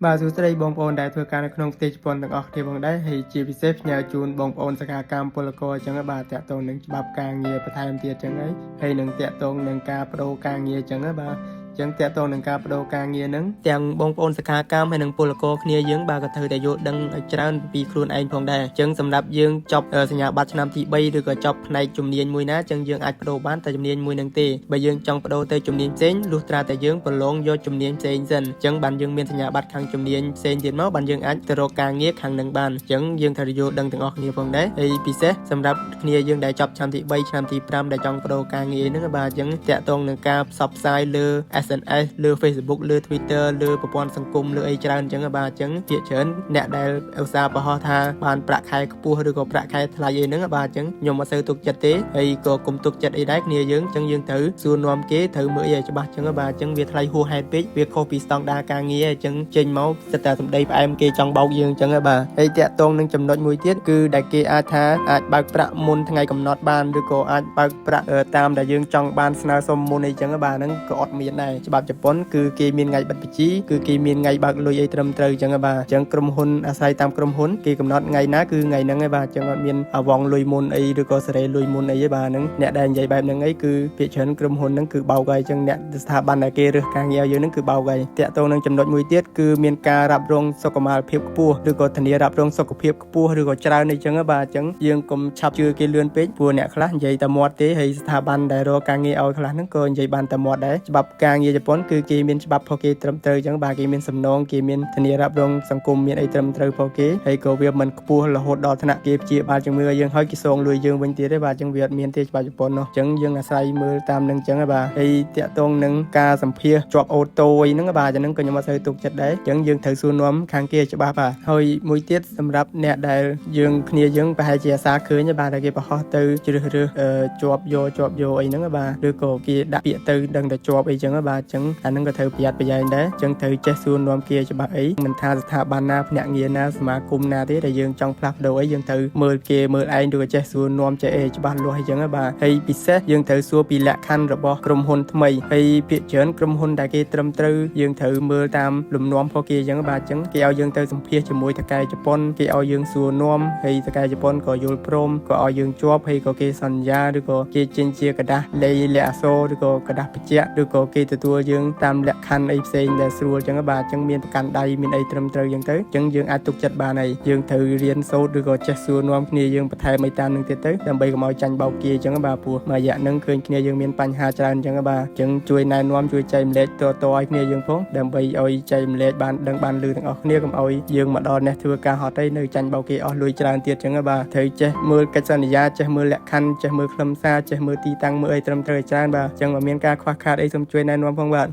បាទសួស្តីបងប្អូនដែលធ្វើការនៅក្នុងប្រទេសជប៉ុនទាំងអស់គ្នាផងដែរហើយជាពិសេសផ្ញើជូនបងប្អូនសកម្មកម្មពលករអញ្ចឹងបាទតាក់ទងនឹងច្បាប់ការងារបន្ថែមទៀតអញ្ចឹងហើយនឹងតាក់ទងនឹងការបដូរការងារអញ្ចឹងបាទចឹងតាក់ទងនឹងការបដូរការងារហ្នឹងទាំងបងប្អូនសកម្មកម្មហើយនឹងពលករគ្នាយើងបាទក៏ត្រូវតែយល់ដឹងឲ្យច្រើនពីខ្លួនឯងផងដែរចឹងសម្រាប់យើងចប់សញ្ញាបត្រឆ្នាំទី3ឬក៏ចប់ផ្នែកជំនាញមួយណាចឹងយើងអាចបដូរបានតែជំនាញមួយហ្នឹងទេបើយើងចង់បដូរទៅជំនាញផ្សេងលុះត្រាតែយើងប្រឡងយកជំនាញផ្សេងសិនចឹងបានយើងមានសញ្ញាបត្រខាងជំនាញផ្សេងទៀតមកបានយើងអាចទៅរកការងារខាងហ្នឹងបានចឹងយើងត្រូវយល់ដឹងទាំងអស់គ្នាផងដែរហើយពិសេសសម្រាប់គ្នាយើងដែលចប់ឆ្នាំទី3ឆ្នាំទី5ដែលចង់បដូរការងារហ្នឹងបាទចឹងតាក់ទងនឹងការផ្សព្វផ្សាយលើ SNS លើ Facebook លើ Twitter លើប្រព័ន្ធសង្គមលើអីច្រើនអញ្ចឹងបាទអញ្ចឹងភាគច្រើនអ្នកដែលឧស្សាហ៍បរោះថាបានប្រាក់ខែខ្ពស់ឬក៏ប្រាក់ខែថ្លៃអីហ្នឹងបាទអញ្ចឹងខ្ញុំអត់សូវទុកចិត្តទេហើយក៏គុំទុកចិត្តអីដែរគ្នាយើងអញ្ចឹងយើងត្រូវសួរនាំគេត្រូវមើលអីឲ្យច្បាស់អញ្ចឹងបាទអញ្ចឹងវាថ្លៃហួសហេតុពេកវាខុសពីស្តង់ដារការងារអញ្ចឹងចេញមកសិតតែសម្ដីផ្អែមគេចង់បោកយើងអញ្ចឹងបាទហើយតាក់ទងនឹងចំណុចមួយទៀតគឺដែលគេអាចថាអាចបើកប្រាក់មុនថ្ងៃកំណត់បានឬក៏អាចបើកប្រាក់តាមដែលយើងចង់បានស្នើសុំមុនអីអញ្ចឹងបាទហ្នឹងក៏អត់មានដែរច្បាប់ជប៉ុនគឺគេមានថ្ងៃបិទបញ្ជីគឺគេមានថ្ងៃបើកលុយអីត្រឹមត្រូវអញ្ចឹងបាទអញ្ចឹងក្រុមហ៊ុនអាស្រ័យតាមក្រុមហ៊ុនគេកំណត់ថ្ងៃណាគឺថ្ងៃហ្នឹងឯងបាទអញ្ចឹងអត់មានអវងលុយមុនអីឬក៏សេរីលុយមុនអីទេបាទហ្នឹងអ្នកដែលនិយាយបែបហ្នឹងអីគឺភាគច្រើនក្រុមហ៊ុនហ្នឹងគឺបោកហើយអញ្ចឹងអ្នកស្ថាប័នដែលគេរើសការងារយើងហ្នឹងគឺបោកហើយតាក់ទងនឹងចំណុចមួយទៀតគឺមានការរ៉ាប់រងសុខុមាលភាពខ្ពស់ឬក៏ធានារ៉ាប់រងសុខភាពខ្ពស់ឬក៏ច្រើនអីចឹងបាទអញ្ចឹងយើងកុំឆាប់ជឿគេលឿនពេកព្រោះអ្នកខ្លះនិយាយតែមាត់ទេហើយស្ថាប័នដែលរកការងារឲ្យខ្លះហ្នឹងក៏និយាយបានតែមាត់ដែរច្បាប់ការងារជប៉ុនគឺគេមានច្បាប់ផងគេត្រឹមត្រូវអញ្ចឹងបាទគេមានសំណងគេមានធានារ៉ាប់រងសង្គមមានអីត្រឹមត្រូវផងគេហើយក៏វាមិនខ្ពស់រហូតដល់ថ្នាក់គេព្យាបាលជំងឺឲ្យយើងហើយគេសងលុយយើងវិញទៀតទេបាទអញ្ចឹងវាអត់មានទេច្បាប់ជប៉ុននោះអញ្ចឹងយើងអាស្រ័យមើលតាមនឹងអញ្ចឹងបាទហើយតាក់ទងនឹងការសម្ភាសជាប់អូតូអីហ្នឹងបាទអញ្ចឹងក៏ខ្ញុំអត់សូវទុកចិត្តដែរអញ្ចឹងយើងត្រូវសួរនាំខាងគេច្បាស់បាទហើយមួយទៀតសម្រាប់អ្នកដែលយើងគ្នាយើងប្រហែលជាអាសាឃើញបាទដែលគេបរោះទៅជ្រើសរើសជាប់យកអីហ្នឹងបាទឬក៏គេដាក់ពាក្យទៅដឹងតែជាប់អីចឹងបាទអញ្ចឹងអាហ្នឹងក៏ត្រូវប្រយ័ត្នប្រយែងដែរអញ្ចឹងត្រូវចេះសួរនាំគេច្បាស់អីមិនថាស្ថាប័នណាភ្នាក់ងារណាសមាគមណាទេដែលយើងចង់ផ្លាស់ប្ដូរអីយើងត្រូវមើលគេមើលឯងឬក៏ចេះសួរនាំចេះអីច្បាស់លាស់អីចឹងបាទហើយពិសេសយើងត្រូវសួរពីលក្ខខណ្ឌរបស់ក្រុមហ៊ុនថ្មីហើយភាគច្រើនក្រុមហ៊ុនដែលគេត្រឹមត្រូវយើងត្រូវមើលតាមលំនាំរបស់គេចឹងបាទអញ្ចឹងគេឲ្យយើងទៅសម្ភាសជាមួយតកែជប៉ុនគេឲ្យយើងសួរនាំហើយតកែជប៉ុនក៏យល់ព្រមក៏ឲ្យយើងជាប់ហើយក៏គេសន្យាឬក៏គេចេញជាกระดาษលេខអក្សរឬក៏กระดาษបញ្ជាក់ឬក៏គេទទួលយើងតាមលក្ខខណ្ឌអីផ្សេងដែលស្រួលចឹងបាទអញ្ចឹងមានប្រកាន់ដៃមានអីត្រឹមត្រូវចឹងទៅអញ្ចឹងយើងអាចទុកចិត្តបានហើយយើងត្រូវរៀនសូត្រឬក៏ចេះសួរនាំគ្នាយើងបន្ថែមអីតាមនឹងទៀតទៅដើម្បីកុំឲ្យចាញ់បោកគេអញ្ចឹងបាទព្រោះមួយរយៈហ្នឹងឃើញគ្នាយើងមានបញ្ហាច្រើនអញ្ចឹងបាទអញ្ចឹងជួយណែនាំជួយចែកម្លែកតឲ្យគ្នាយើងផងដើម្បីឲ្យចែកម្លែកបានដឹងបានលឺទាំងអស់គ្នាកុំឲ្យយើងមកដល់នេះធ្វើការហត់អីនៅចាញ់បោកគេអស់លុយច្រើនទៀតអញ្ចឹងបាទត្រូវចេះមើលកិច្ចសន្យាចេះមើលលក្ខខណ្ឌចេះមើលខ្លឹមសារចេះមើលទីតាំងមើលអីត្រឹមត្រូវច្រើនបាទអញ្ចឹងបើមានការខ្វះខាតអីសូមជួយណែនាំផងបាទ